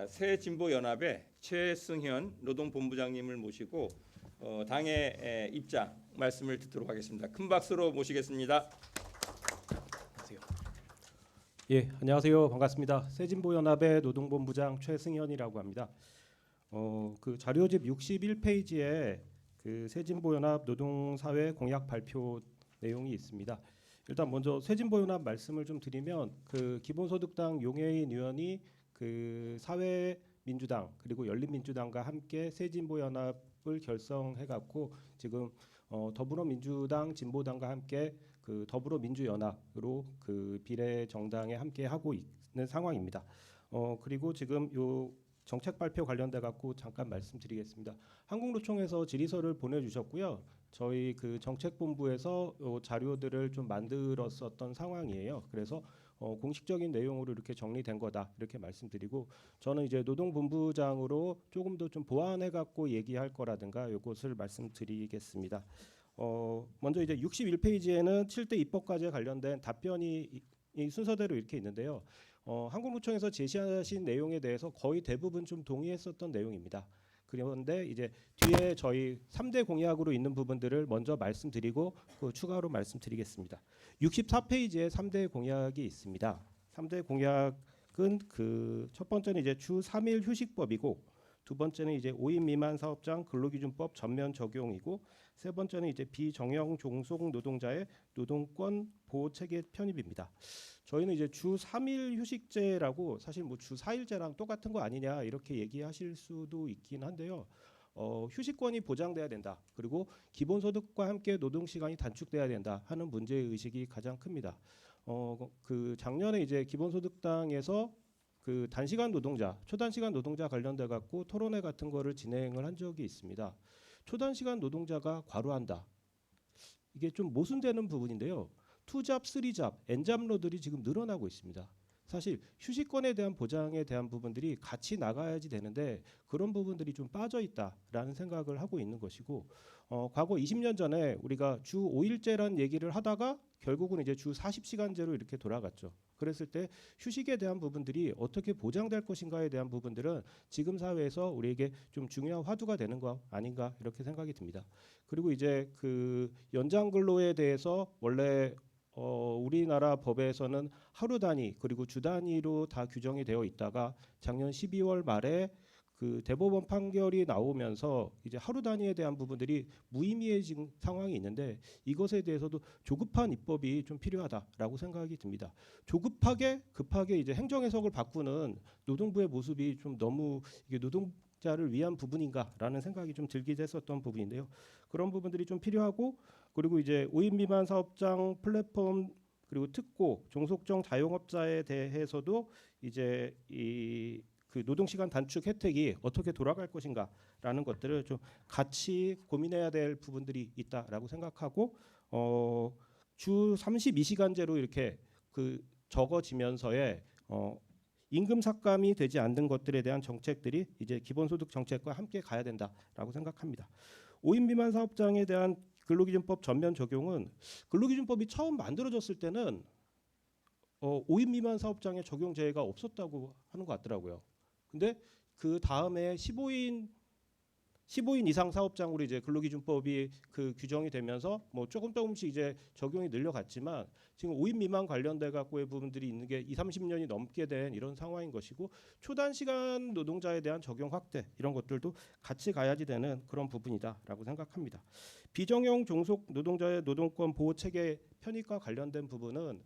새진보연합의 최승현 노동본부장님을 모시고 당의 입장 말씀을 듣도록 하겠습니다. 큰 박수로 모시겠습니다. 예, 안녕하세요. 반갑습니다. 새진보연합의 노동본부장 최승현이라고 합니다. 그 자료집 61페이지에 그 새진보연합 노동사회 공약 발표 내용이 있습니다. 일단 먼저 새진보연합 말씀을 좀 드리면 그 기본소득당 용해인 의원이 그 사회민주당 그리고 열린민주당과 함께 새진보연합을 결성해갖고 지금 더불어민주당 진보당과 함께 그 더불어민주연합으로 그 비례정당에 함께 하고 있는 상황입니다. 그리고 지금 요 정책 발표 관련돼 갖고 잠깐 말씀드리겠습니다. 한국노총에서 질의서를 보내주셨고요. 저희 그 정책본부에서 자료들을 좀 만들었었던 상황이에요. 그래서 공식적인 내용으로 이렇게 정리된 거다 이렇게 말씀드리고, 저는 이제 노동본부장으로 조금 더 좀 보완해 갖고 얘기할 거라든가 요것을 말씀드리겠습니다. 먼저 이제 61페이지에는 7대 입법과제에 관련된 답변이 이 순서대로 이렇게 있는데요. 한국노총에서 제시하신 내용에 대해서 거의 대부분 좀 동의했었던 내용입니다. 그런데 이제 뒤에 저희 3대 공약으로 있는 부분들을 먼저 말씀드리고 그 추가로 말씀드리겠습니다. 64페이지에 3대 공약이 있습니다. 3대 공약은 그 첫 번째는 이제 주 3일 휴식법이고, 두 번째는 이제 5인 미만 사업장 근로기준법 전면 적용이고, 세 번째는 이제 비정형 종속 노동자의 노동권 보호 체계 편입입니다. 저희는 이제 주 3일 휴식제라고 사실 뭐 주 4일제랑 똑같은 거 아니냐 이렇게 얘기하실 수도 있긴 한데요. 휴식권이 보장돼야 된다. 그리고 기본소득과 함께 노동시간이 단축돼야 된다 하는 문제의식이 가장 큽니다. 그 작년에 이제 기본소득당에서 그 단시간 노동자, 초단시간 노동자 관련돼 갖고 토론회 같은 거를 진행을 한 적이 있습니다. 초단시간 노동자가 과로한다. 이게 좀 모순되는 부분인데요. 투잡, 쓰리잡, 엔잡러들이 지금 늘어나고 있습니다. 사실 휴식권에 대한 보장에 대한 부분들이 같이 나가야지 되는데 그런 부분들이 좀 빠져 있다라는 생각을 하고 있는 것이고, 과거 20년 전에 우리가 주 5일제란 얘기를 하다가 결국은 이제 주 40시간제로 이렇게 돌아갔죠. 그랬을 때 휴식에 대한 부분들이 어떻게 보장될 것인가에 대한 부분들은 지금 사회에서 우리에게 좀 중요한 화두가 되는 거 아닌가 이렇게 생각이 듭니다. 그리고 이제 그 연장 근로에 대해서 원래 우리나라 법에서는 하루 단위 그리고 주 단위로 다 규정이 되어 있다가 작년 12월 말에 그 대법원 판결이 나오면서 이제 하루 단위에 대한 부분들이 무의미해진 상황이 있는데, 이것에 대해서도 조급한 입법이 좀 필요하다라고 생각이 듭니다. 조급하게 급하게 이제 행정 해석을 바꾸는 노동부의 모습이 좀 너무 이게 노동자를 위한 부분인가라는 생각이 좀 들기도 했었던 부분인데요. 그런 부분들이 좀 필요하고, 그리고 이제 5인 미만 사업장 플랫폼 그리고 특고 종속정 자영업자에 대해서도 이제 이 그 노동시간 단축 혜택이 어떻게 돌아갈 것인가라는 것들을 좀 같이 고민해야 될 부분들이 있다라고 생각하고, 주 32시간제로 이렇게 그 적어지면서의 임금 삭감이 되지 않는 것들에 대한 정책들이 이제 기본소득 정책과 함께 가야 된다라고 생각합니다. 5인 미만 사업장에 대한 근로기준법 전면 적용은 근로기준법이 처음 만들어졌을 때는 5인 미만 사업장에 적용 제외가 없었다고 하는 것 같더라고요. 근데 그 다음에 15인 이상 사업장으로 이제 근로기준법이 그 규정이 되면서 뭐 조금씩 이제 적용이 늘려갔지만 지금 5인 미만 관련돼 갖고의 부분들이 있는 게 20-30년이 넘게 된 이런 상황인 것이고, 초단시간 노동자에 대한 적용 확대 이런 것들도 같이 가야지 되는 그런 부분이다라고 생각합니다. 비정형 종속 노동자의 노동권 보호 체계 편입과 관련된 부분은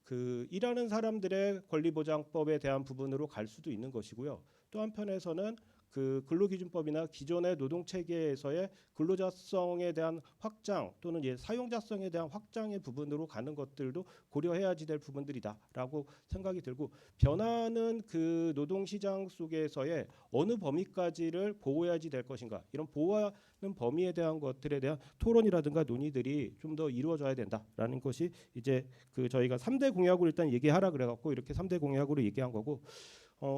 그 일하는 사람들의 권리보장법에 대한 부분으로 갈 수도 있는 것이고요. 또 한편에서는 그 근로기준법이나 기존의 노동체계에서의 근로자성에 대한 확장 또는 이제 사용자성에 대한 확장의 부분으로 가는 것들도 고려해야지 될 부분들이다라고 생각이 들고, 변화하는 그 노동시장 속에서의 어느 범위까지를 보호해야지 될 것인가, 이런 보호하는 범위에 대한 것들에 대한 토론이라든가 논의들이 좀 더 이루어져야 된다라는 것이 이제 그 저희가 3대 공약으로 일단 얘기하라 그래갖고 이렇게 3대 공약으로 얘기한 거고,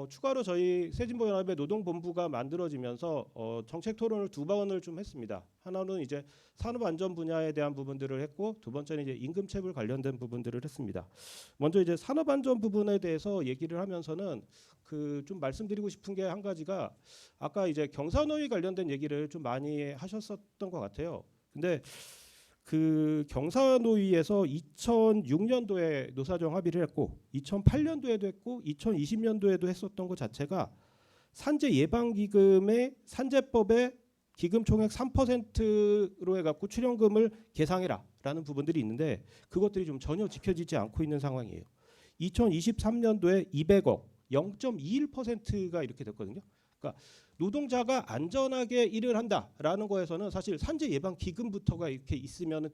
추가로 저희 새진보연합의 노동본부가 만들어지면서 정책 토론을 두 번을 좀 했습니다. 하나는 이제 산업안전 분야에 대한 부분들을 했고, 두 번째는 이제 임금체불 관련된 부분들을 했습니다. 먼저 이제 산업안전 부분에 대해서 얘기를 하면서는 그 좀 말씀드리고 싶은 게 한 가지가, 아까 이제 경사노위 관련된 얘기를 좀 많이 하셨었던 것 같아요. 근데 그 경사노위에서 2006년도에 노사정 합의를 했고 2008년도에도 했고 2020년도에도 했었던 것 자체가 산재 예방기금의 산재법의 기금 총액 3%로 해갖고 출연금을 계상해라라는 부분들이 있는데, 그것들이 좀 전혀 지켜지지 않고 있는 상황이에요. 2023년도에 200억, 0.21%가 이렇게 됐거든요. 그러니까 노동자가 안전하게 일을 한다라는 거에서는 사실 산재 예방 기금부터가 이렇게 있으면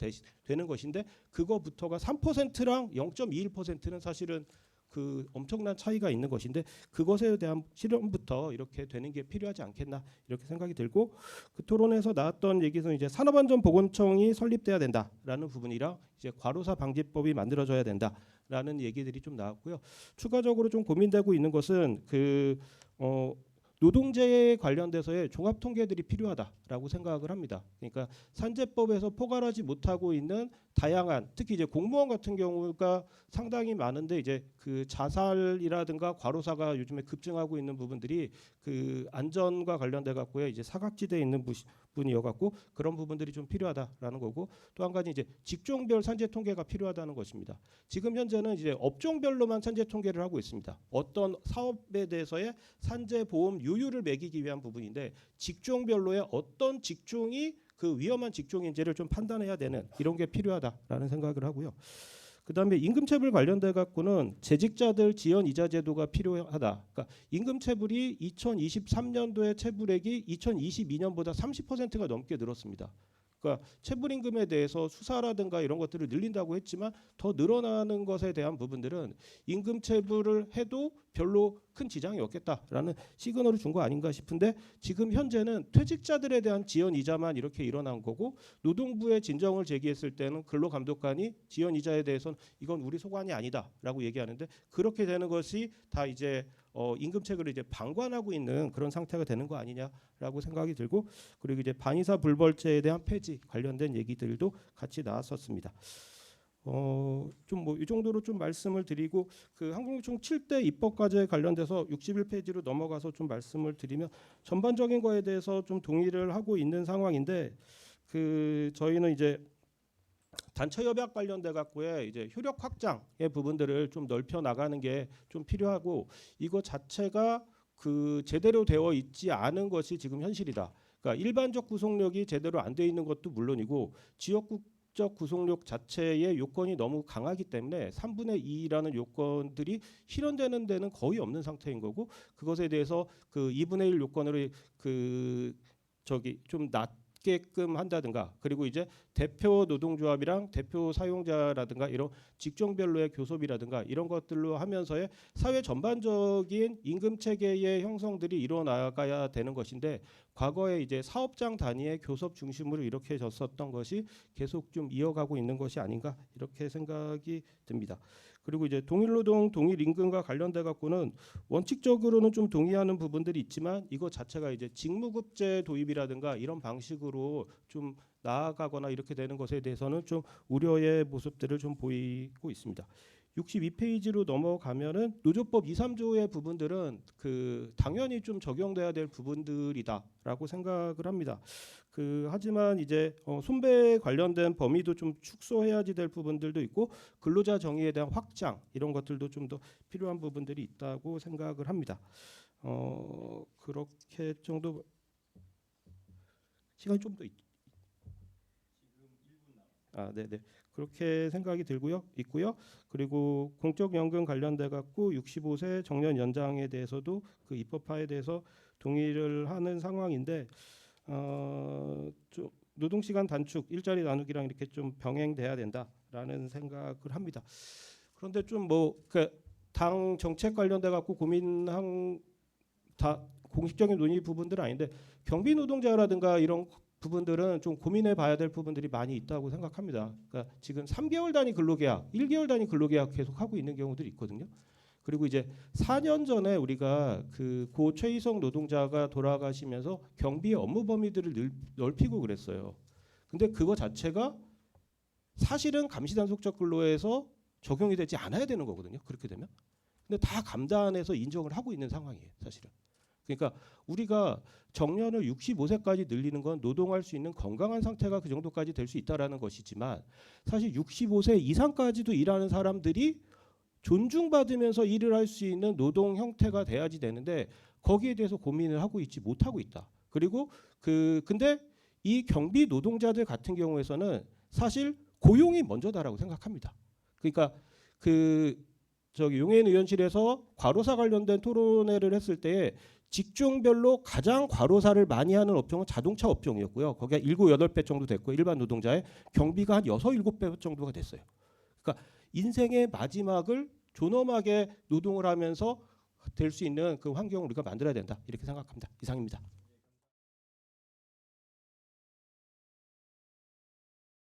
되는 것인데, 그거부터가 3%랑 0.21%는 사실은 그 엄청난 차이가 있는 것인데, 그것에 대한 실현부터 이렇게 되는 게 필요하지 않겠나 이렇게 생각이 들고, 그 토론에서 나왔던 얘기는 이제 산업안전보건청이 설립돼야 된다라는 부분이랑 이제 과로사 방지법이 만들어져야 된다라는 얘기들이 좀 나왔고요. 추가적으로 좀 고민되고 있는 것은 노동재에 관련돼서의 종합 통계들이 필요하다라고 생각을 합니다. 그러니까 산재법에서 포괄하지 못하고 있는 다양한, 특히 이제 공무원 같은 경우가 상당히 많은데, 이제 그 자살이라든가 과로사가 요즘에 급증하고 있는 부분들이 그 안전과 관련돼 갖고요, 이제 사각지대에 있는 분이어 갖고 그런 부분들이 좀 필요하다라는 거고, 또 한 가지 이제 직종별 산재 통계가 필요하다는 것입니다. 지금 현재는 이제 업종별로만 산재 통계를 하고 있습니다. 어떤 사업에 대해서의 산재 보험 유율을 매기기 위한 부분인데, 직종별로의 어떤 직종이 그 위험한 직종인지를 좀 판단해야 되는 이런 게 필요하다라는 생각을 하고요. 그다음에 임금체불 관련돼 갖고는 재직자들 지연 이자 제도가 필요하다. 그러니까 임금체불이 2023년도에 체불액이 2022년보다 30%가 넘게 늘었습니다. 그러니까 체불임금에 대해서 수사라든가 이런 것들을 늘린다고 했지만, 더 늘어나는 것에 대한 부분들은 임금체불을 해도 별로 큰 지장이 없겠다라는 시그널을 준 거 아닌가 싶은데, 지금 현재는 퇴직자들에 대한 지연 이자만 이렇게 일어난 거고, 노동부에 진정을 제기했을 때는 근로감독관이 지연 이자에 대해서는 이건 우리 소관이 아니다라고 얘기하는데, 그렇게 되는 것이 다 이제 임금체불을 이제 방관하고 있는 그런 상태가 되는 거 아니냐라고 생각이 들고, 그리고 이제 반의사 불벌죄에 대한 폐지 관련된 얘기들도 같이 나왔었습니다. 좀 뭐 이 정도로 좀 말씀을 드리고, 그 한국노총 7대 입법과제 관련돼서 61페이지로 넘어가서 좀 말씀을 드리면, 전반적인 거에 대해서 좀 동의를 하고 있는 상황인데, 그 저희는 이제 단체 협약 관련돼 갖고의 이제 효력 확장의 부분들을 좀 넓혀 나가는 게 좀 필요하고, 이거 자체가 그 제대로 되어 있지 않은 것이 지금 현실이다. 그러니까 일반적 구속력이 제대로 안 돼 있는 것도 물론이고, 지역국적 구속력 자체의 요건이 너무 강하기 때문에 3분의 2라는 요건들이 실현되는 데는 거의 없는 상태인 거고, 그것에 대해서 그 2분의 1 요건으로 그 좀 낮게끔 한다든가, 그리고 이제 대표 노동조합이랑 대표 사용자라든가 이런 직종별로의 교섭이라든가 이런 것들로 하면서의 사회 전반적인 임금 체계의 형성들이 일어나가야 되는 것인데, 과거에 이제 사업장 단위의 교섭 중심으로 이렇게 졌었던 것이 계속 좀 이어가고 있는 것이 아닌가 이렇게 생각이 듭니다. 그리고 이제 동일노동 동일임금과 관련돼 갖고는 원칙적으로는 좀 동의하는 부분들이 있지만, 이거 자체가 이제 직무급제 도입이라든가 이런 방식으로 좀 나아가거나 이렇게 되는 것에 대해서는 좀 우려의 모습들을 좀 보이고 있습니다. 62페이지로 넘어가면은 노조법 2, 3조의 부분들은 그 당연히 좀 적용돼야 될 부분들이다라고 생각을 합니다. 하지만 이제 손배 관련된 범위도 좀 축소해야지 될 부분들도 있고, 근로자 정의에 대한 확장 이런 것들도 좀 더 필요한 부분들이 있다고 생각을 합니다. 그렇게 정도 시간이 좀 더 네네. 그렇게 생각이 있고요. 그리고 공적연금 관련돼 갖고 65세 정년 연장에 대해서도 그 입법화에 대해서 동의를 하는 상황인데, 좀 노동시간 단축, 일자리 나누기랑 이렇게 좀 병행돼야 된다라는 생각을 합니다. 그런데 좀 당 정책 관련돼 갖고 고민한 다 공식적인 논의 부분들은 아닌데, 경비 노동자라든가 이런 부분들은 좀 고민해 봐야 될 부분들이 많이 있다고 생각합니다. 그러니까 지금 3개월 단위 근로계약, 1개월 단위 근로계약 계속 하고 있는 경우들이 있거든요. 그리고 이제 4년 전에 우리가 그 고 최희성 노동자가 돌아가시면서 경비의 업무 범위들을 넓히고 그랬어요. 근데 그거 자체가 사실은 감시단속적 근로에서 적용이 되지 않아야 되는 거거든요. 그렇게 되면. 근데 다 감단에서 인정을 하고 있는 상황이에요. 사실은. 그러니까 우리가 정년을 65세까지 늘리는 건 노동할 수 있는 건강한 상태가 그 정도까지 될 수 있다라는 것이지만 사실 65세 이상까지도 일하는 사람들이 존중받으면서 일을 할 수 있는 노동 형태가 돼야지 되는데 거기에 대해서 고민을 하고 있지 못하고 있다. 그리고 근데 이 경비 노동자들 같은 경우에서는 사실 고용이 먼저다라고 생각합니다. 그러니까 용해인 의원실에서 과로사 관련된 토론회를 했을 때 직종별로 가장 과로사를 많이 하는 업종은 자동차 업종이었고요. 거기가 7, 8배 정도 됐고 일반 노동자의 경비가 한 6, 7배 정도가 됐어요. 그러니까 인생의 마지막을 존엄하게 노동을 하면서 될 수 있는 그 환경을 우리가 만들어야 된다. 이렇게 생각합니다. 이상입니다.